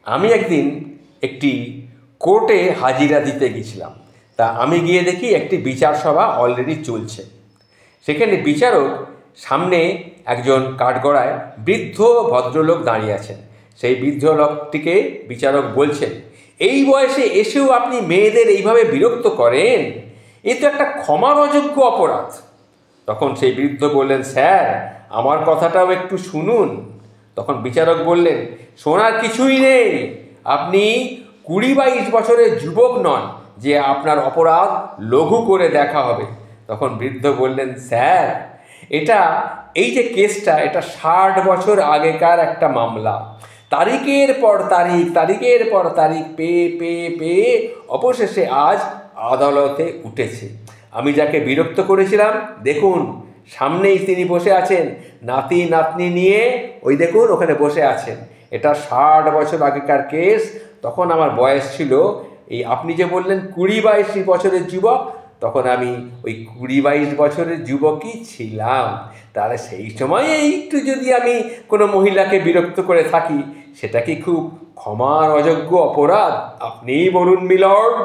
আমি একদিন একটি কোর্টে হাজিরা দিতে গেছিলাম। তা আমি গিয়ে দেখি একটি বিচার সভা অলরেডি চলছে। সেখানে বিচারক সামনে একজন কাঠগড়ায় বৃদ্ধ ভদ্রলোক দাঁড়িয়ে আছেন। সেই বৃদ্ধ লোকটিকে বিচারক বলছেন, এই বয়সে এসেও আপনি মেয়েদের এইভাবে বিরক্ত করেন, এ তো একটা ক্ষমার অযোগ্য অপরাধ। তখন সেই বৃদ্ধ বললেন, স্যার আমার কথাটাও একটু শুনুন। তখন বিচারক বললেন, শোনার কিছুই নেই, আপনি 20-22 বছরের যুবক নন যে আপনার অপরাধ লঘু করে দেখা হবে। তখন বৃদ্ধ বললেন, স্যার এটা এই যে কেসটা, এটা 60 বছর আগেকার একটা মামলা। তারিখের পর তারিখ, তারিখের পর তারিখ পেয়ে পেয়ে পেয়ে অবশেষে আজ আদালতে উঠেছে। আমি যাকে বিরক্ত করেছিলাম, দেখুন সামনেই তিনি বসে আছেন, নাতি নাতনি নিয়ে ওই দেখুন ওখানে বসে আছেন। এটা 60 বছর আগেকার কেস। তখন আমার বয়স ছিল, এই আপনি যে বললেন 20-22 বছরের যুবক, তখন আমি ওই 20-22 বছরের যুবকই ছিলাম। তাহলে সেই সময়ে একটু যদি আমি কোনো মহিলাকে বিরক্ত করে থাকি, সেটা কি খুব ক্ষমার অযোগ্য অপরাধ? আপনিই বলুন মিলর্ড।